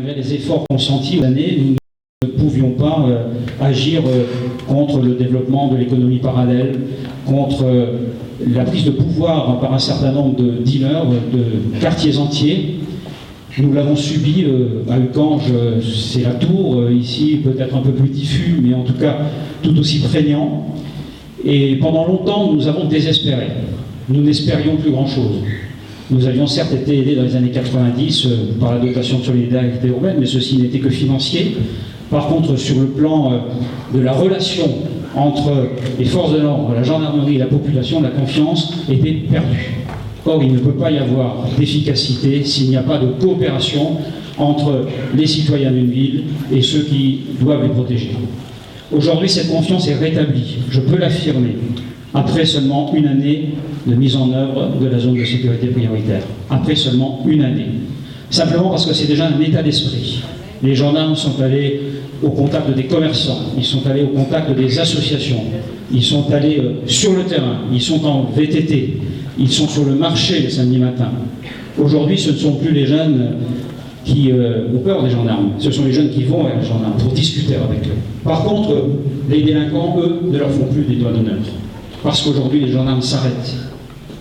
malgré les efforts consentis aux années, nous ne pouvions pas agir contre le développement de l'économie parallèle, contre la prise de pouvoir par un certain nombre de dealers de quartiers entiers. Nous l'avons subi à Uckange, c'est la tour, ici peut-être un peu plus diffus, mais en tout cas tout aussi prégnant. Et pendant longtemps, nous avons désespéré. Nous n'espérions plus grand-chose. Nous avions certes été aidés dans les années 90 par la dotation de solidarité urbaine, mais ceci n'était que financier. Par contre, sur le plan de la relation entre les forces de l'ordre, la gendarmerie et la population, la confiance était perdue. Or, il ne peut pas y avoir d'efficacité s'il n'y a pas de coopération entre les citoyens d'une ville et ceux qui doivent les protéger. Aujourd'hui, cette confiance est rétablie, je peux l'affirmer, après seulement une année de mise en œuvre de la zone de sécurité prioritaire. Après seulement une année. Simplement parce que c'est déjà un état d'esprit. Les gendarmes sont allés au contact des commerçants, ils sont allés au contact des associations, ils sont allés sur le terrain, ils sont en VTT, ils sont sur le marché le samedi matin. Aujourd'hui, ce ne sont plus les jeunes qui ont peur des gendarmes, ce sont les jeunes qui vont vers les gendarmes pour discuter avec eux. Par contre, les délinquants, eux, ne leur font plus des doigts d'honneur. Parce qu'aujourd'hui, les gendarmes s'arrêtent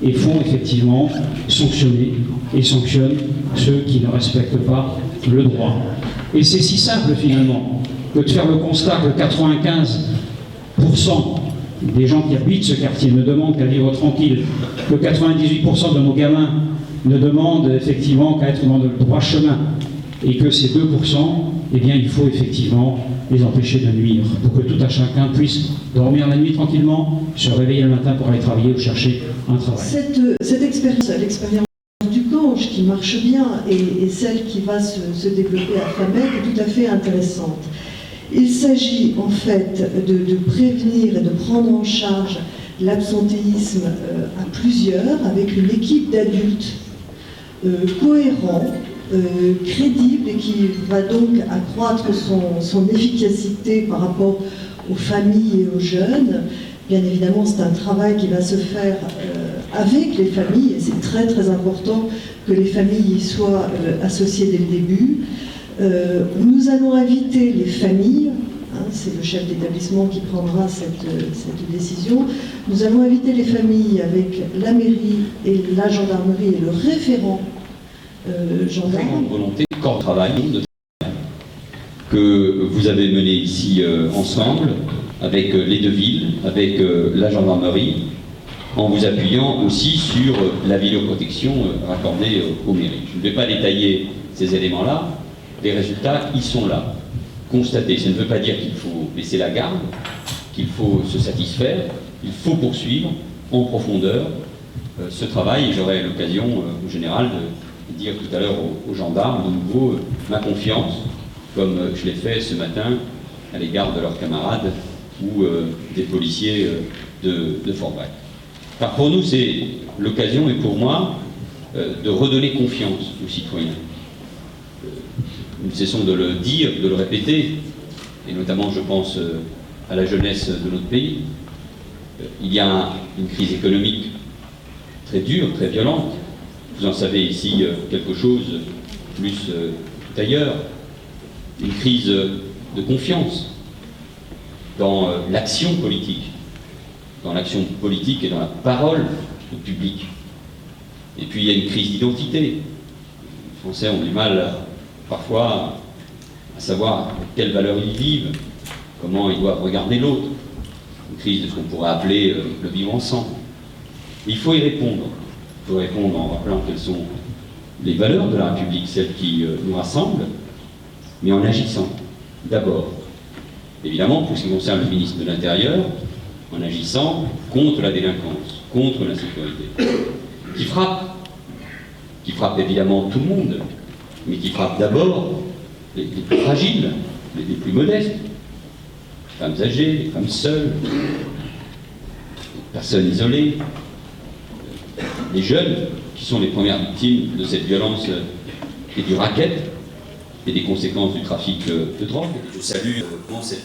et font effectivement sanctionner et sanctionnent ceux qui ne respectent pas le droit. Et c'est si simple finalement que de faire le constat que 95% des gens qui habitent ce quartier ne demandent qu'à vivre tranquille, que 98% de nos gamins ne demandent effectivement qu'à être dans le droit chemin, et que ces 2%, eh bien, il faut effectivement les empêcher de nuire, pour que tout un chacun puisse dormir la nuit tranquillement, se réveiller le matin pour aller travailler ou chercher un travail. Cette expérience, l'expérience d'Uckange qui marche bien, et celle qui va se développer à Famec est tout à fait intéressante. Il s'agit en fait de prévenir et de prendre en charge l'absentéisme à plusieurs, avec une équipe d'adultes cohérents, crédible, et qui va donc accroître son efficacité par rapport aux familles et aux jeunes. Bien évidemment, c'est un travail qui va se faire avec les familles, et c'est très très important que les familles y soient associées dès le début. Nous allons inviter les familles, c'est le chef d'établissement qui prendra cette décision, nous allons inviter les familles avec la mairie et la gendarmerie et le référent gendarme. Très grande volonté, corps de travail que vous avez mené ici ensemble, avec les deux villes, avec la gendarmerie, en vous appuyant aussi sur la vidéoprotection raccordée aux mairies. Je ne vais pas détailler ces éléments-là, les résultats, ils sont là, constatés. Ça ne veut pas dire qu'il faut baisser la garde, qu'il faut se satisfaire, il faut poursuivre en profondeur ce travail, et j'aurai l'occasion au général de dire tout à l'heure aux gendarmes, de nouveau, ma confiance, comme je l'ai fait ce matin à l'égard de leurs camarades ou des policiers de Forbach. Car pour nous, c'est l'occasion, et pour moi, de redonner confiance aux citoyens. Nous ne cessons de le dire, de le répéter, et notamment, je pense, à la jeunesse de notre pays. Il y a une crise économique très dure, très violente. Vous en savez ici quelque chose, plus tout ailleurs. Une crise de confiance dans l'action politique et dans la parole publique. Et puis il y a une crise d'identité. Les Français ont du mal parfois à savoir quelles valeurs ils vivent, comment ils doivent regarder l'autre. Une crise de ce qu'on pourrait appeler le vivre ensemble. Et il faut y répondre. Il faut répondre en rappelant quelles sont les valeurs de la République, celles qui nous rassemblent, mais en agissant d'abord, évidemment, pour ce qui concerne le ministre de l'Intérieur, en agissant contre la délinquance, contre l'insécurité, qui frappe évidemment tout le monde, mais qui frappe d'abord les plus fragiles, les plus modestes, les femmes âgées, les femmes seules, les personnes isolées, les jeunes, qui sont les premières victimes de cette violence et du racket, et des conséquences du trafic de drogue. Je salue cette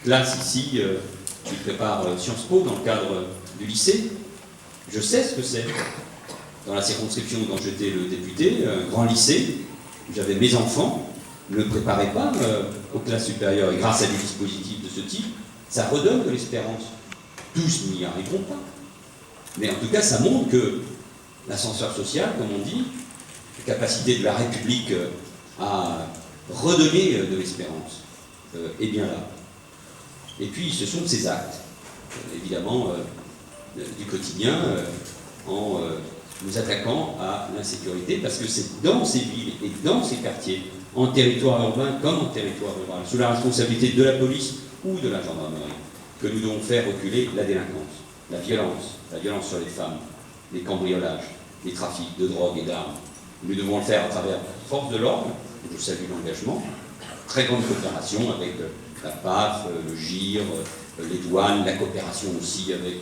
classe ici qui prépare Sciences Po dans le cadre du lycée. Je sais ce que c'est. Dans la circonscription quand j'étais le député, un grand lycée, où j'avais mes enfants, ne préparait pas aux classes supérieures. Et grâce à des dispositifs de ce type, ça redonne de l'espérance. Tous n'y arriveront pas. Mais en tout cas, ça montre que l'ascenseur social, comme on dit, la capacité de la République à redonner de l'espérance, est bien là. Et puis, ce sont ces actes, évidemment, du quotidien, en nous attaquant à l'insécurité, parce que c'est dans ces villes et dans ces quartiers, en territoire urbain comme en territoire rural, sous la responsabilité de la police ou de la gendarmerie, que nous devons faire reculer la délinquance, la violence sur les femmes, les cambriolages, les trafics de drogue et d'armes. Nous devons le faire à travers la force de l'ordre, je salue l'engagement, très grande coopération avec la PAF, le GIR, les douanes, la coopération aussi avec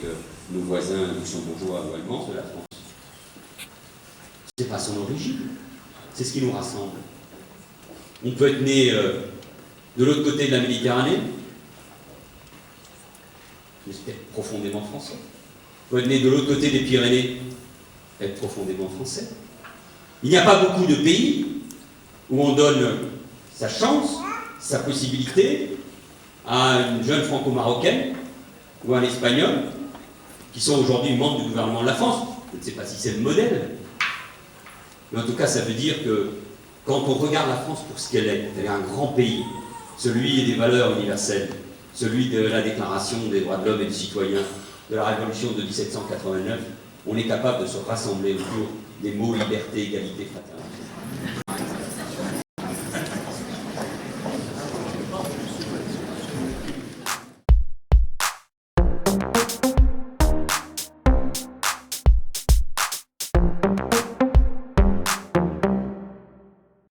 nos voisins luxembourgeois ou allemands de la France. C'est pas son origine, c'est ce qui nous rassemble. On peut être né de l'autre côté de la Méditerranée, j'espère profondément français. On peut être né de l'autre côté des Pyrénées, être profondément français. Il n'y a pas beaucoup de pays où on donne sa chance, sa possibilité à une jeune franco-marocaine ou à un espagnol qui sont aujourd'hui membres du gouvernement de la France. Je ne sais pas si c'est le modèle, mais en tout cas ça veut dire que quand on regarde la France pour ce qu'elle est un grand pays, celui des valeurs universelles, celui de la Déclaration des droits de l'homme et du citoyen, de la Révolution de 1789, on est capable de se rassembler autour des mots liberté, égalité, fraternité.